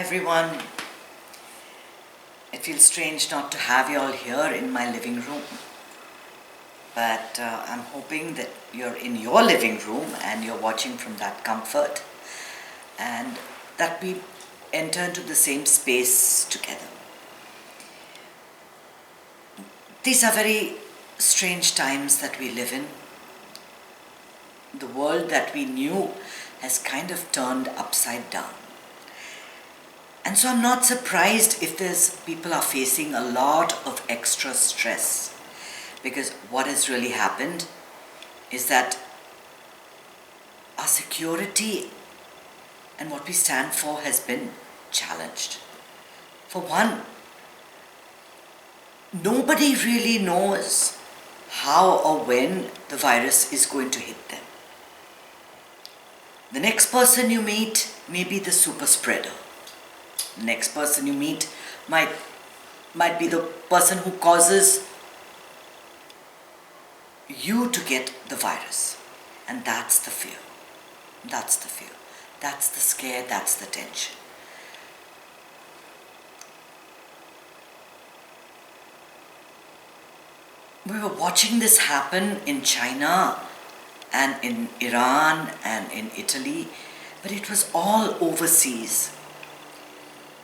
everyone. It feels strange not to have you all here in my living room. But I'm hoping that you're in your living room and you're watching from that comfort and that we enter into the same space together. These are very strange times that we live in. The world that we knew has kind of turned upside down. And so I'm not surprised if people are facing a lot of extra stress, because what has really happened is that our security and what we stand for has been challenged. For one, nobody really knows how or when the virus is going to hit them. The next person you meet may be the super spreader. The next person you meet might be the person who causes you to get the virus. And that's the fear. That's the fear. That's the scare. That's the tension. We were watching this happen in China and in Iran and in Italy, but it was all overseas.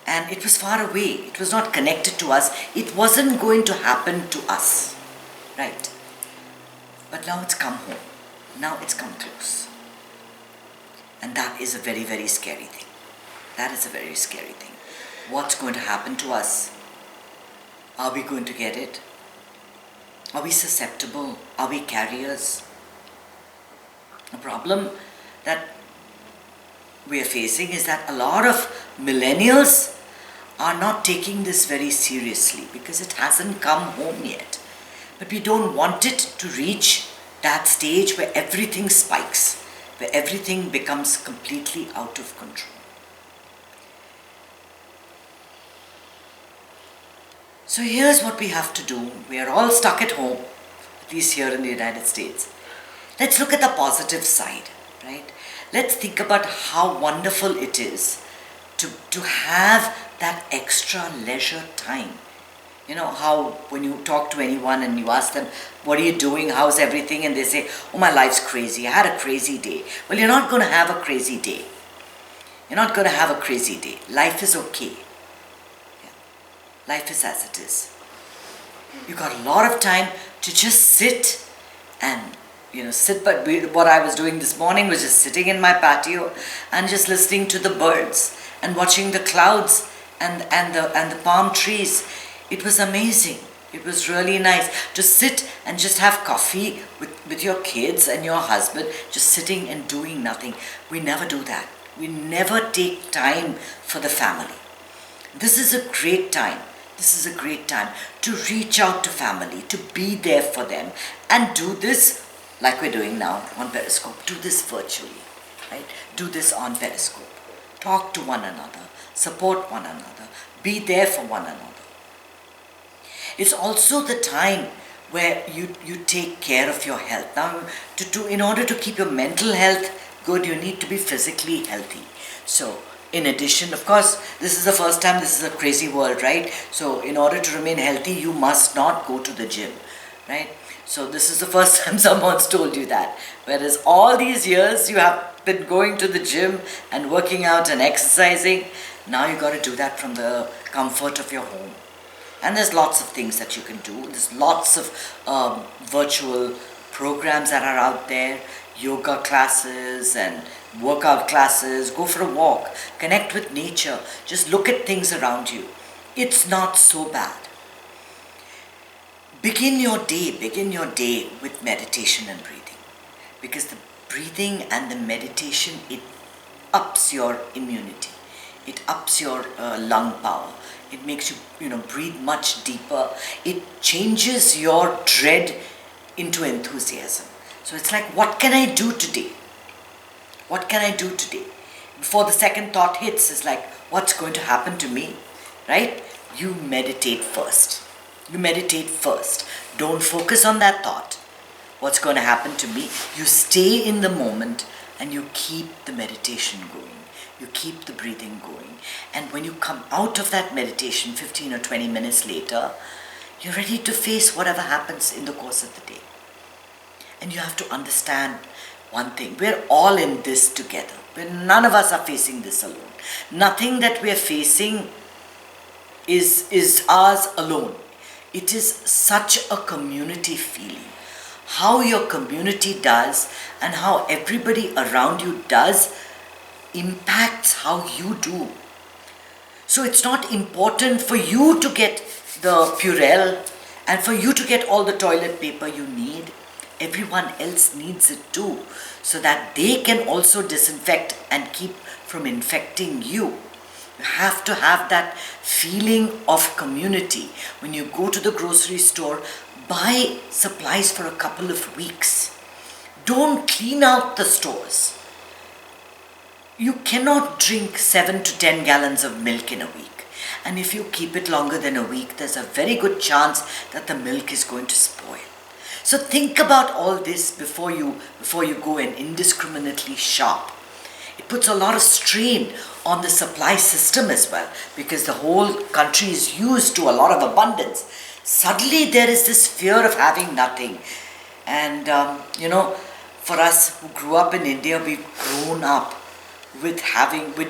And it was far away. It was not connected to us. It wasn't going to happen to us. Right? But now it's come home. Now it's come close. And that is a very, very scary thing. That is a very scary thing. What's going to happen to us? Are we going to get it? Are we susceptible? Are we carriers? A problem that we are facing is that a lot of millennials are not taking this very seriously because it hasn't come home yet. But we don't want it to reach that stage where everything spikes, where everything becomes completely out of control. So here's what we have to do. We are all stuck at home, at least here in the United States. Let's look at the positive side, right? Let's think about how wonderful it is to have that extra leisure time. You know how when you talk to anyone and you ask them, what are you doing? How's everything? And they say, oh, my life's crazy. I had a crazy day. Well, you're not going to have a crazy day. You're not going to have a crazy day. Life is okay. Yeah. Life is as it is. You got a lot of time to just sit and sit. But what I was doing this morning was just sitting in my patio and just listening to the birds and watching the clouds and the palm trees. It was amazing. It was really nice to sit and just have coffee with your kids and your husband, just sitting and doing nothing. We never do that. We never take time for the family. This is a great time. This is a great time to reach out to family, to be there for them, and do this like we're doing now on Periscope. Do this virtually, right? Do this on Periscope. Talk to one another, support one another, be there for one another. It's also the time where you take care of your health. Now, in order to keep your mental health good, you need to be physically healthy. So, in addition, of course, this is the first time, this is a crazy world, right? So, in order to remain healthy, you must not go to the gym, right? So this is the first time someone's told you that. Whereas all these years you have been going to the gym and working out and exercising, now you got to do that from the comfort of your home. And there's lots of things that you can do. There's lots of virtual programs that are out there, yoga classes and workout classes. Go for a walk, connect with nature, just look at things around you. It's not so bad. Begin your day with meditation and breathing, because the breathing and the meditation, it ups your immunity, it ups your lung power, it makes you breathe much deeper, it changes your dread into enthusiasm. So it's like, what can I do today? What can I do today? Before the second thought hits, it's like, what's going to happen to me, right? You meditate first. You meditate first. Don't focus on that thought. What's going to happen to me? You stay in the moment and you keep the meditation going. You keep the breathing going. And when you come out of that meditation 15 or 20 minutes later, you're ready to face whatever happens in the course of the day. And you have to understand one thing. We're all in this together. None of us are facing this alone. Nothing that we're facing is ours alone. It is such a community feeling. How your community does and how everybody around you does impacts how you do. So it's not important for you to get the Purell and for you to get all the toilet paper you need. Everyone else needs it too, so that they can also disinfect and keep from infecting you. You have to have that feeling of community. When you go to the grocery store, buy supplies for a couple of weeks. Don't clean out the stores. You cannot drink 7 to 10 gallons of milk in a week. And if you keep it longer than a week, there's a very good chance that the milk is going to spoil. So think about all this before you go and indiscriminately shop. It puts a lot of strain on the supply system as well, because the whole country is used to a lot of abundance. Suddenly there is this fear of having nothing. And for us who grew up in India, we've grown up with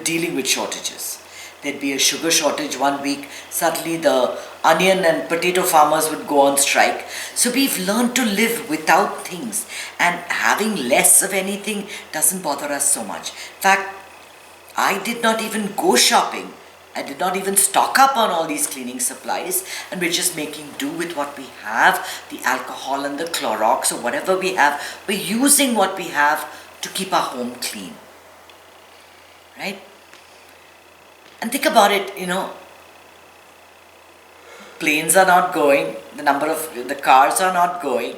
dealing with shortages. There'd be a sugar shortage one week, suddenly the onion and potato farmers would go on strike. So we've learned to live without things, and having less of anything doesn't bother us so much. In fact, I did not even go shopping. I did not even stock up on all these cleaning supplies, and we're just making do with what we have, the alcohol and the Clorox or whatever we have. We're using what we have to keep our home clean. Right? And think about it, planes are not going, the cars are not going.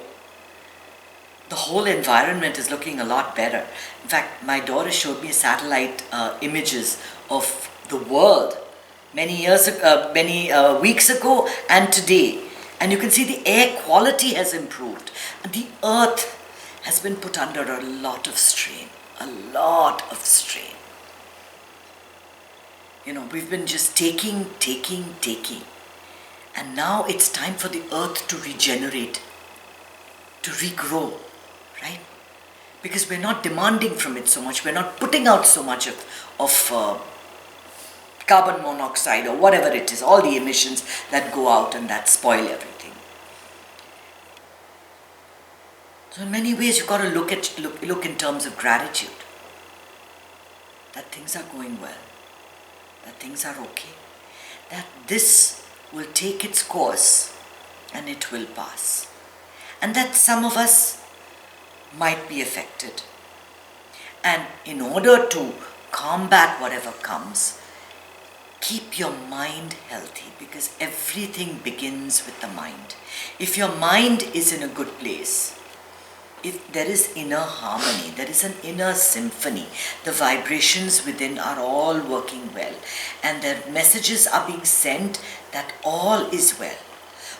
The whole environment is looking a lot better. In fact, my daughter showed me satellite images of the world many weeks ago and today. And you can see the air quality has improved. And the earth has been put under a lot of strain. A lot of strain. We've been just taking. And now it's time for the earth to regenerate, to regrow, right? Because we're not demanding from it so much. We're not putting out so much of carbon monoxide or whatever it is, all the emissions that go out and that spoil everything. So in many ways, you've got to look in terms of gratitude. That things are going well. That things are okay, that this will take its course and it will pass, and that some of us might be affected. And in order to combat whatever comes, keep your mind healthy, because everything begins with the mind. If your mind is in a good place, if there is inner harmony, there is an inner symphony, the vibrations within are all working well, and the messages are being sent that all is well.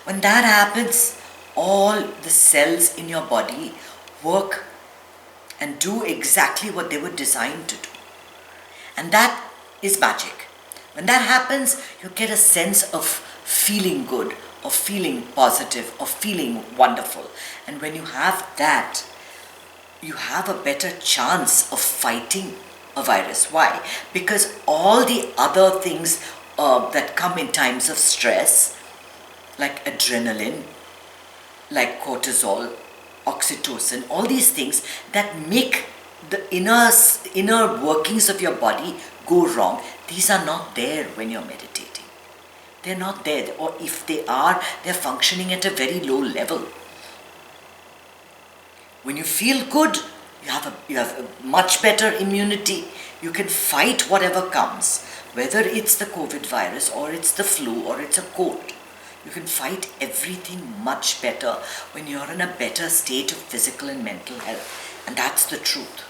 When that happens, all the cells in your body work and do exactly what they were designed to do. And that is magic. When that happens, you get a sense of feeling good, of feeling positive, of feeling wonderful. And when you have that, you have a better chance of fighting a virus. Why? Because all the other things that come in times of stress, like adrenaline, like cortisol, oxytocin, all these things that make the inner workings of your body go wrong, these are not there when you're meditating. They're not there, or if they are, they're functioning at a very low level. When you feel good, you have a much better immunity. You can fight whatever comes, whether it's the COVID virus or it's the flu or it's a cold. You can fight everything much better when you're in a better state of physical and mental health. And that's the truth.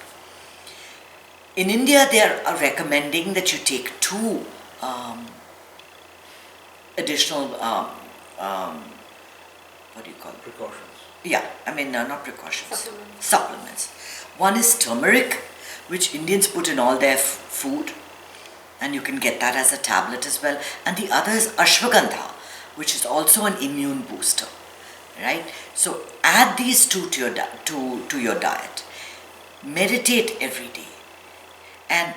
In India, they are recommending that you take 2 additional, what do you call it? Precautions. Yeah, not precautions. Supplements. One is turmeric, which Indians put in all their food. and you can get that as a tablet as well. And the other is ashwagandha, which is also an immune booster, right? So add these two to your diet. Meditate every day and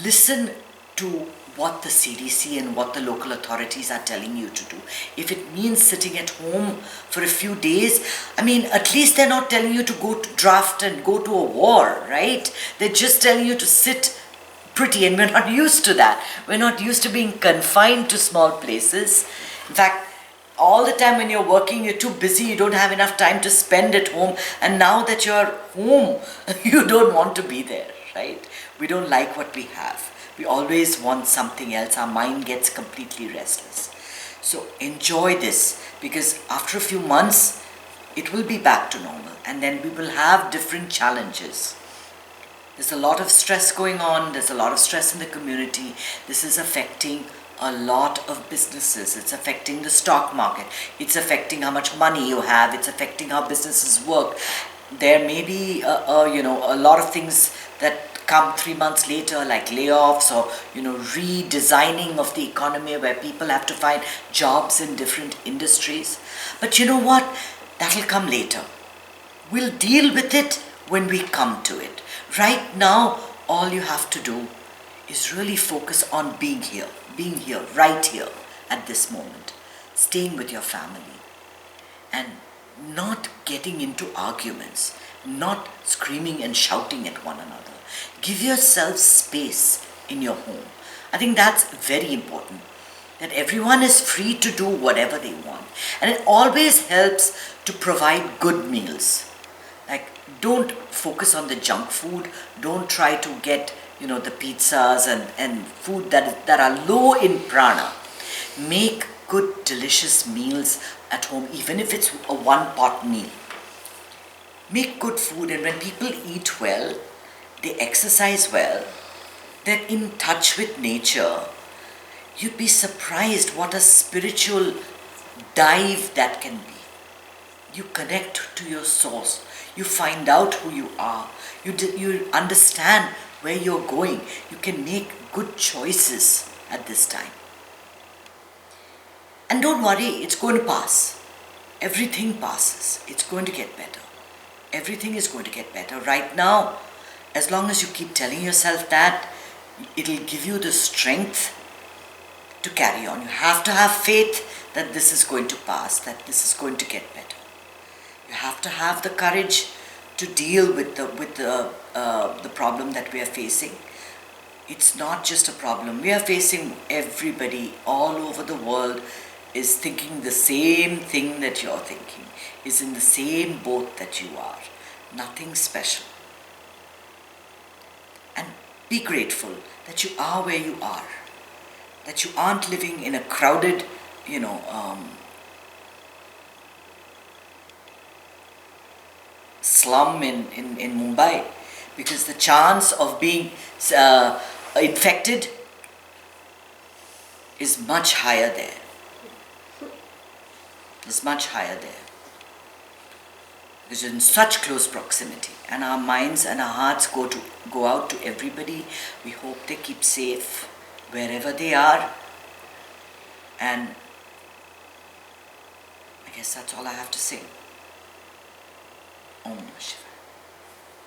listen to what the CDC and what the local authorities are telling you to do. If it means sitting at home for a few days, I mean, at least they're not telling you to go to draft and go to a war, right? They're just telling you to sit pretty, and we're not used to that. We're not used to being confined to small places. In fact, all the time when you're working, you're too busy, you don't have enough time to spend at home, and now that you're home, you don't want to be there, right? We don't like what we have. We always want something else. Our mind gets completely restless. So enjoy this, because after a few months, it will be back to normal, and then we will have different challenges. There's a lot of stress going on. There's a lot of stress in the community. This is affecting a lot of businesses. It's affecting the stock market. It's affecting how much money you have. It's affecting how businesses work. There may be a lot of things that come 3 months later, like layoffs or redesigning of the economy, where people have to find jobs in different industries. But you know what? That'll come later. We'll deal with it when we come to it. Right now, all you have to do is really focus on being here, right here at this moment, staying with your family, and not getting into arguments, not screaming and shouting at one another. Give yourself space in your home. I think that's very important, that everyone is free to do whatever they want. And it always helps to provide good meals. Like, don't focus on the junk food. Don't try to get, the pizzas and food that are low in prana. Make good, delicious meals at home, even if it's a one-pot meal. Make good food, and when people eat well, they exercise well, they're in touch with nature, you'd be surprised what a spiritual dive that can be. You connect to your source. You find out who you are. You understand where you're going. You can make good choices at this time. And don't worry, it's going to pass. Everything passes. It's going to get better. Everything is going to get better. Right now, as long as you keep telling yourself that, it'll give you the strength to carry on. You have to have faith that this is going to pass, that this is going to get better. You have to have the courage to deal with the problem that we are facing. It's not just a problem we are facing. Everybody all over the world is thinking the same thing that you're thinking, is in the same boat that you are. Nothing special. And be grateful that you are where you are, that you aren't living in a crowded, slum in Mumbai, because the chance of being infected is much higher there. It's much higher there. Because you're in such close proximity, and our minds and our hearts go out to everybody. We hope they keep safe wherever they are, and I guess that's all I have to say. Om Namah Shivaya.